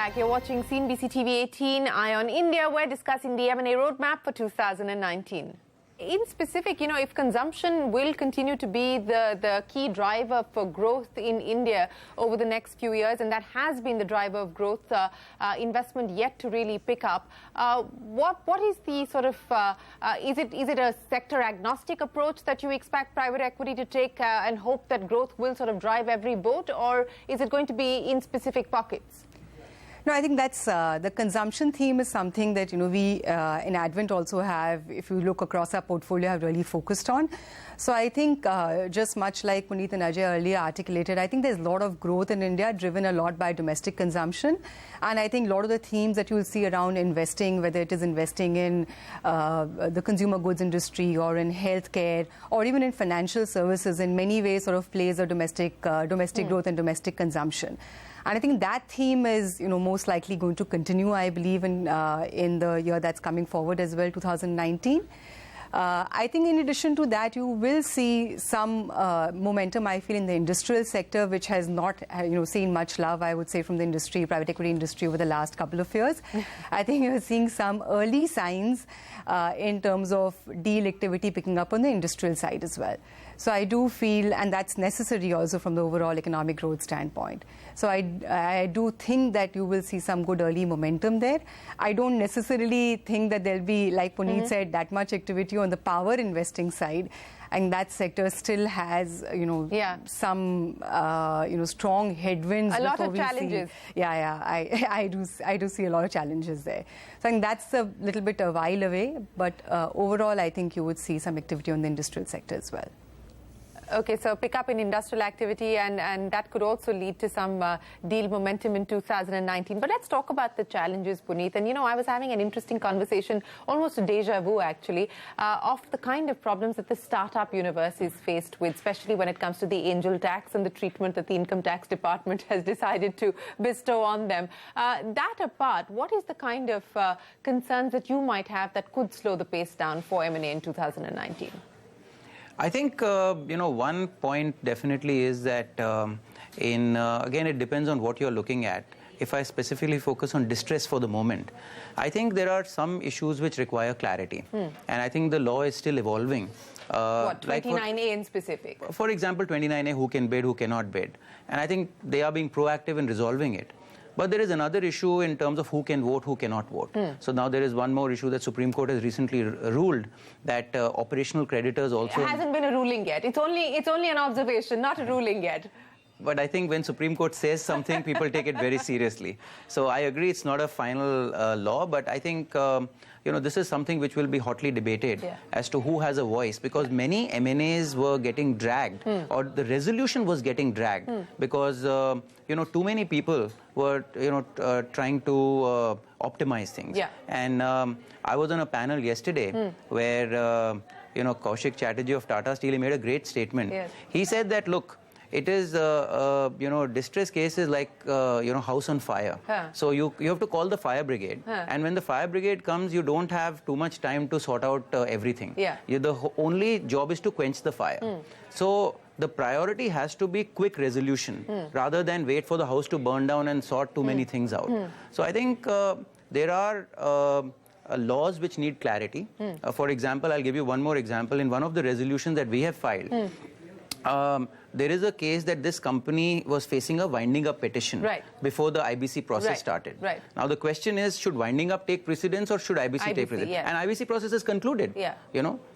back. You're watching CNBC TV 18, Eye on India. We're discussing the M&A roadmap for 2019. In specific, if consumption will continue to be the key driver for growth in India over the next few years, and that has been the driver of growth, investment yet to really pick up. What is the sort of, is it a sector agnostic approach that you expect private equity to take and hope that growth will sort of drive every boat, or is it going to be in specific pockets? No, I think that's the consumption theme is something that, we in Advent also have, if you look across our portfolio, have really focused on. So I think just much like Puneet and Ajay earlier articulated, I think there's a lot of growth in India driven a lot by domestic consumption. And I think a lot of the themes that you'll see around investing, whether it is investing in the consumer goods industry or in healthcare or even in financial services, in many ways sort of plays a domestic growth and domestic consumption. And I think that theme is, most likely going to continue, I believe, in the year that's coming forward as well, 2019. I think in addition to that, you will see some momentum, I feel, in the industrial sector, which has not, seen much love, I would say, from the industry, private equity industry over the last couple of years. I think you're seeing some early signs in terms of deal activity picking up on the industrial side as well. So I do feel, and that's necessary also from the overall economic growth standpoint. So I do think that you will see some good early momentum there. I don't necessarily think that there'll be, like Puneet said, that much activity on the power investing side. And that sector still has, some, strong headwinds. A lot of challenges. I do see a lot of challenges there. So I think that's a little bit a while away. But overall, I think you would see some activity on the industrial sector as well. Okay, so pick up in industrial activity, and that could also lead to some deal momentum in 2019. But let's talk about the challenges, Puneet. And, I was having an interesting conversation, almost a deja vu, actually, of the kind of problems that the startup universe is faced with, especially when it comes to the angel tax and the treatment that the income tax department has decided to bestow on them. That apart, what is the kind of concerns that you might have that could slow the pace down for M&A in 2019? I think, one point definitely is that, again, it depends on what you're looking at. If I specifically focus on distress for the moment, I think there are some issues which require clarity. And I think the law is still evolving. What, 29A in specific? For example, 29A, who can bid, who cannot bid. And I think they are being proactive in resolving it. But there is another issue in terms of who can vote, who cannot vote. So now there is one more issue that Supreme Court has recently ruled, that operational creditors also... It hasn't been a ruling yet. It's only an observation, not a ruling yet. But I think when Supreme Court says something, people take it very seriously. So I agree it's not a final law, but I think this is something which will be hotly debated as to who has a voice, because many M&As were getting dragged, or the resolution was getting dragged, because too many people were trying to optimize things. And I was on a panel yesterday where Kaushik Chatterjee of Tata Steel made a great statement. He said that, look, it is, distress cases like, house on fire. So you have to call the fire brigade. And when the fire brigade comes, you don't have too much time to sort out everything. The only job is to quench the fire. So the priority has to be quick resolution rather than wait for the house to burn down and sort too many things out. So I think there are laws which need clarity. For example, I'll give you one more example. In one of the resolutions that we have filed, there is a case that this company was facing a winding up petition before the IBC process started. Now the question is, should winding up take precedence or should IBC take precedence? And IBC process is concluded.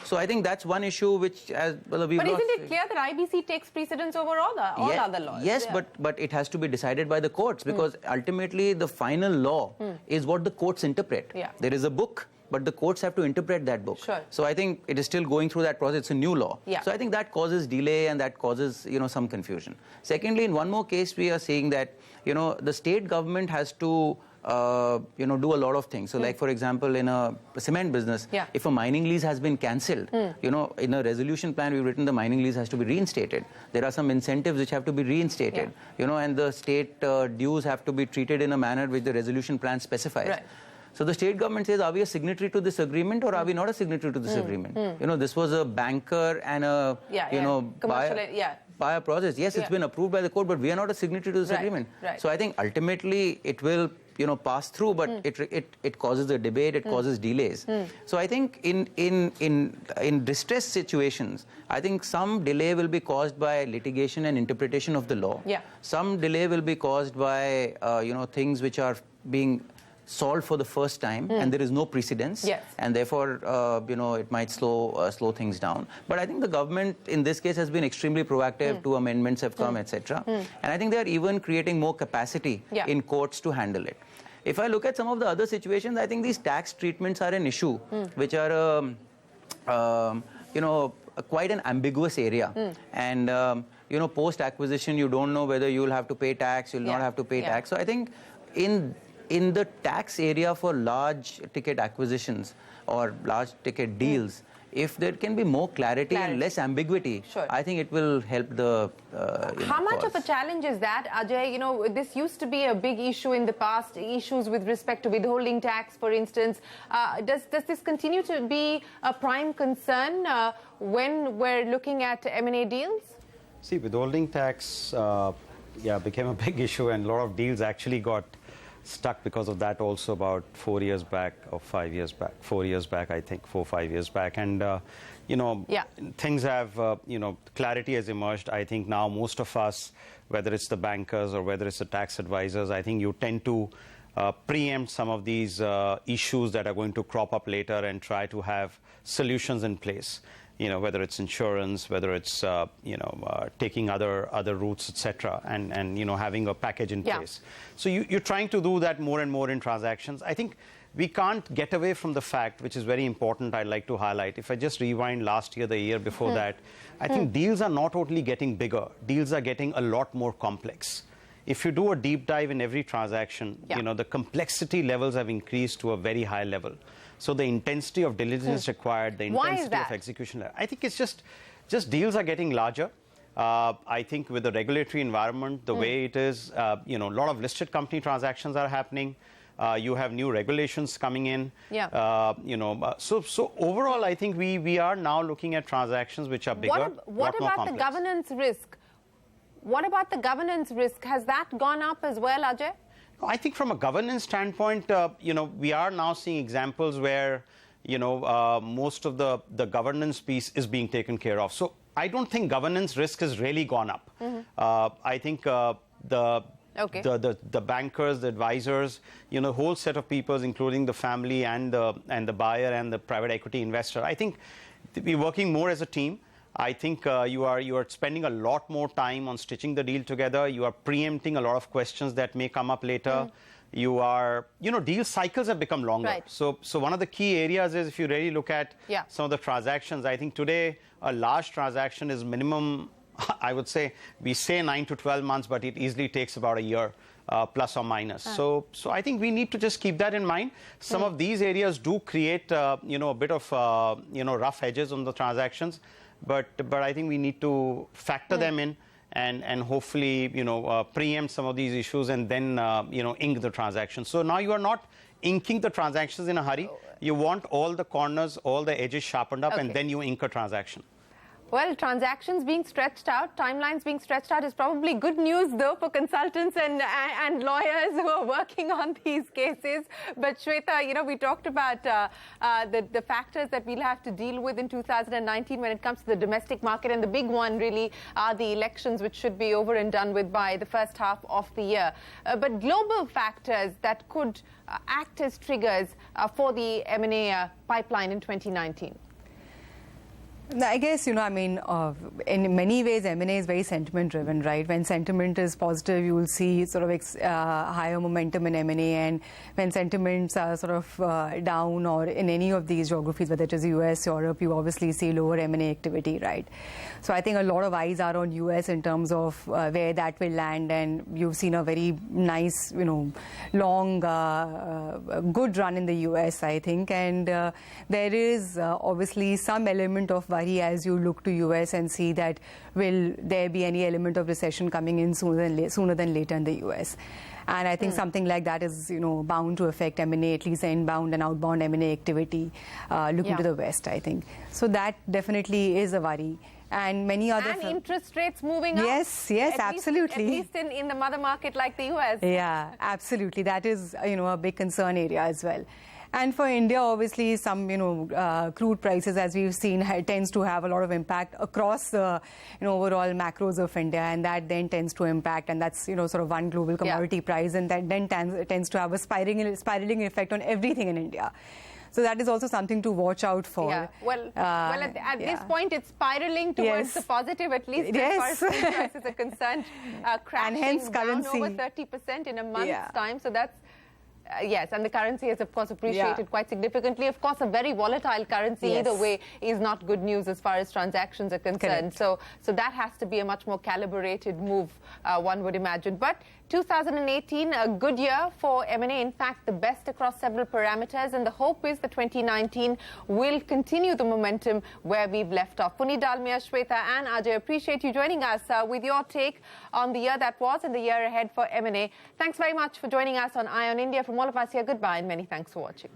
So I think that's one issue which, as well, we've But isn't it clear that IBC takes precedence over all other laws? Yes, but it has to be decided by the courts, because ultimately the final law is what the courts interpret. There is a book, but the courts have to interpret that book. So I think it is still going through that process. It's a new law. So I think that causes delay and that causes, some confusion. Secondly, in one more case, we are saying that, the state government has to, do a lot of things. So like, for example, in a cement business, if a mining lease has been cancelled, in a resolution plan, we've written the mining lease has to be reinstated. There are some incentives which have to be reinstated, and the state dues have to be treated in a manner which the resolution plan specifies. So the state government says, are we a signatory to this agreement or are we not a signatory to this agreement? This was a banker and a, buyer. by a process. Yes, it's been approved by the court, but we are not a signatory to this agreement. Right. So I think ultimately it will, pass through, but it causes a debate, it causes delays. So I think in distressed situations, I think some delay will be caused by litigation and interpretation of the law. Yeah. Some delay will be caused by things which are being solved for the first time, and there is no precedence, Yes. and therefore it might slow things down. But I think the government in this case has been extremely proactive. 2 amendments have come, etc. And I think they are even creating more capacity in courts to handle it. If I look at some of the other situations, I think these tax treatments are an issue, which are quite an ambiguous area. And post acquisition, you don't know whether you'll have to pay tax, you'll not have to pay tax. So I think in the tax area for large ticket acquisitions or large ticket deals, if there can be more clarity and less ambiguity, I think it will help the How much cause. of a challenge is that, Ajay? This used to be a big issue in the past, issues with respect to withholding tax, for instance. Does this continue to be a prime concern when we're looking at M&A deals? See, withholding tax became a big issue, and a lot of deals actually got stuck because of that also about 4 years back or 5 years back. 4 years back, I think, 4 or 5 years back. And, things have, clarity has emerged. I think now most of us, whether it's the bankers or whether it's the tax advisors, I think you tend to preempt some of these issues that are going to crop up later and try to have solutions in place. Whether it's insurance, whether it's, taking other routes, etc., and having a package in place. So you're trying to do that more and more in transactions. I think we can't get away from the fact, which is very important, I'd like to highlight. If I just rewind last year, the year before that, I think deals are not only getting bigger, deals are getting a lot more complex. If you do a deep dive in every transaction, the complexity levels have increased to a very high level. So the intensity of diligence required, the intensity of execution, I think it's just deals are getting larger. I think with the regulatory environment, the way it is, a lot of listed company transactions are happening. You have new regulations coming in. So overall, I think we are now looking at transactions which are bigger, What about the governance risk? What about the governance risk? Has that gone up as well, Ajay? I think from a governance standpoint, we are now seeing examples where, most of the governance piece is being taken care of. So I don't think governance risk has really gone up. I think the bankers, the advisors, the whole set of people, including the family and the buyer and the private equity investor, I think we're working more as a team. I think you are spending a lot more time on stitching the deal together. You are preempting a lot of questions that may come up later. You are, deal cycles have become longer. Right. So one of the key areas is if you really look at some of the transactions, I think today a large transaction is minimum, I would say, we say 9 to 12 months, but it easily takes about a year. Plus or minus. So I think we need to just keep that in mind. Some of these areas do create, a bit of, rough edges on the transactions. But I think we need to factor them in and hopefully, preempt some of these issues and then, ink the transaction. So now you are not inking the transactions in a hurry. You want all the corners, all the edges sharpened up, and then you ink a transaction. Well, transactions being stretched out, timelines being stretched out is probably good news, though, for consultants and lawyers who are working on these cases. But Shweta, we talked about the factors that we'll have to deal with in 2019 when it comes to the domestic market. And the big one really are the elections, which should be over and done with by the first half of the year. But global factors that could act as triggers for the M&A pipeline in 2019. I guess, in many ways, M&A is very sentiment-driven, right? When sentiment is positive, you will see sort of higher momentum in M&A, and when sentiments are sort of down or in any of these geographies, whether it is US, Europe, you obviously see lower M&A activity, right? So I think a lot of eyes are on US in terms of where that will land, and you've seen a very nice, long, good run in the US, I think, and there is obviously some element of worry as you look to US and see that will there be any element of recession coming in sooner than later in the US. And I think something like that is, bound to affect M&A, at least the inbound and outbound M&A activity looking to the West, I think. So that definitely is a worry. and many other... And interest rates moving up. Yes, yes, absolutely. At least in the mother market like the US. Yeah, absolutely. That is, a big concern area as well. And for India, obviously, some, crude prices, as we've seen, tends to have a lot of impact across the, overall macros of India. And that then tends to impact, and that's, sort of one global commodity price. And that then tends to have a spiraling effect on everything in India. So that is also something to watch out for. Yeah. Well, at this point, it's spiraling towards the positive, at least as far as food prices are concerned, crashing and hence down currency. over 30% in a month's time. So that's... yes, and the currency has, of course, appreciated quite significantly. Of course, a very volatile currency either way is not good news as far as transactions are concerned. So that has to be a much more calibrated move, one would imagine. But 2018, a good year for M&A. In fact, the best across several parameters. And the hope is that 2019 will continue the momentum where we've left off. Puneet Dalmia, Shweta and Ajay, appreciate you joining us with your take on the year that was and the year ahead for M&A. Thanks very much for joining us on Eye on India. From all of us here, goodbye and many thanks for watching.